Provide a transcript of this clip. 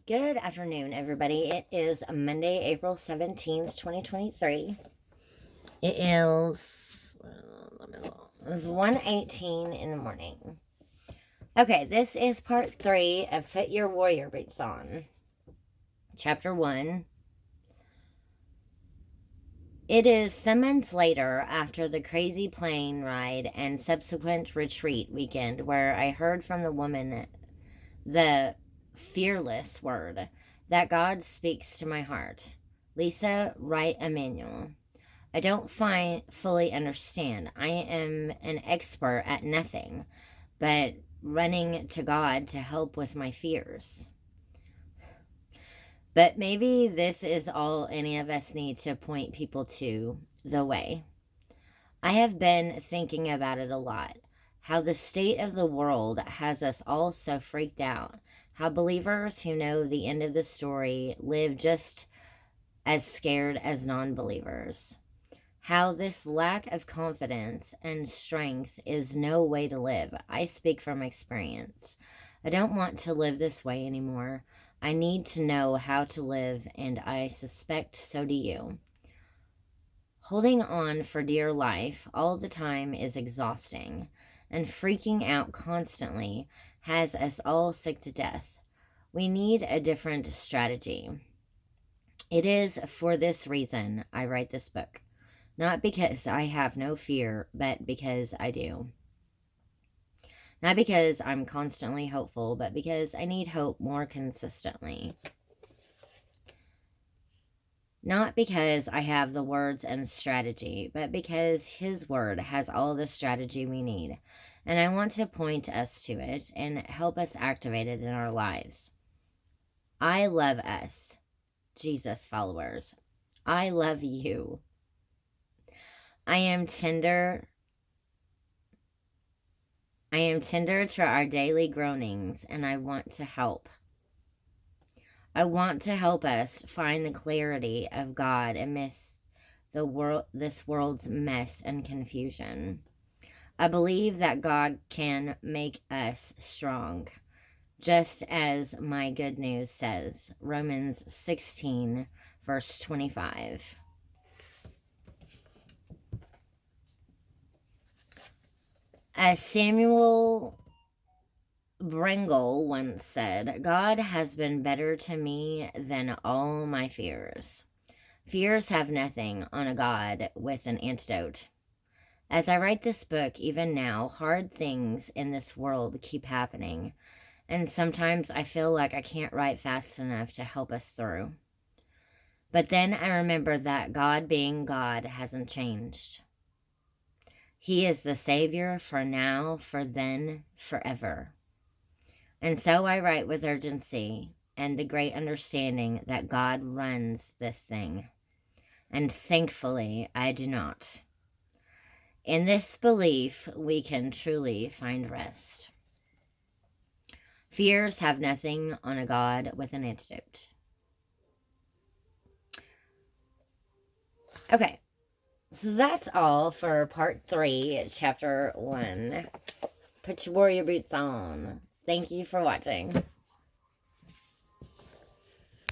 Good afternoon, everybody. It is Monday, April 17th, 2023. It's 1:18 in the morning. Okay, this is part 3 of Put Your Warrior Boots On. Chapter 1. It is some months later, after the crazy plane ride and subsequent retreat weekend, where I heard from the woman the fearless word that God speaks to my heart. Lisa Wright Emanuel. I don't fully understand. I am an expert at nothing but running to God to help with my fears. But maybe this is all any of us need to point people to the way. I have been thinking about it a lot. How the state of the world has us all so freaked out. How believers who know the end of the story live just as scared as non-believers. How this lack of confidence and strength is no way to live. I speak from experience. I don't want to live this way anymore. I need to know how to live, and I suspect so do you. Holding on for dear life all the time is exhausting, and freaking out constantly has us all sick to death. We need a different strategy. It is for this reason I write this book. Not because I have no fear, but because I do. Not because I'm constantly hopeful, but because I need hope more consistently. Not because I have the words and strategy, but because His Word has all the strategy we need. And I want to point us to it and help us activate it in our lives. I love us, Jesus followers. I love you. I am tender to our daily groanings, and I want to help. I want to help us find the clarity of God amidst this world's mess and confusion. I believe that God can make us strong, just as my good news says, Romans 16, verse 25. As Samuel Brengle once said, God has been better to me than all my fears. Fears have nothing on a God with an antidote. As I write this book, even now, hard things in this world keep happening, and sometimes I feel like I can't write fast enough to help us through. But then I remember that God being God hasn't changed. He is the Savior for now, for then, forever. And so I write with urgency and the great understanding that God runs this thing. And thankfully, I do not. In this belief, we can truly find rest. Fears have nothing on a God with an antidote. Okay, so that's all for part 3, chapter 1. Put your warrior boots on. Thank you for watching.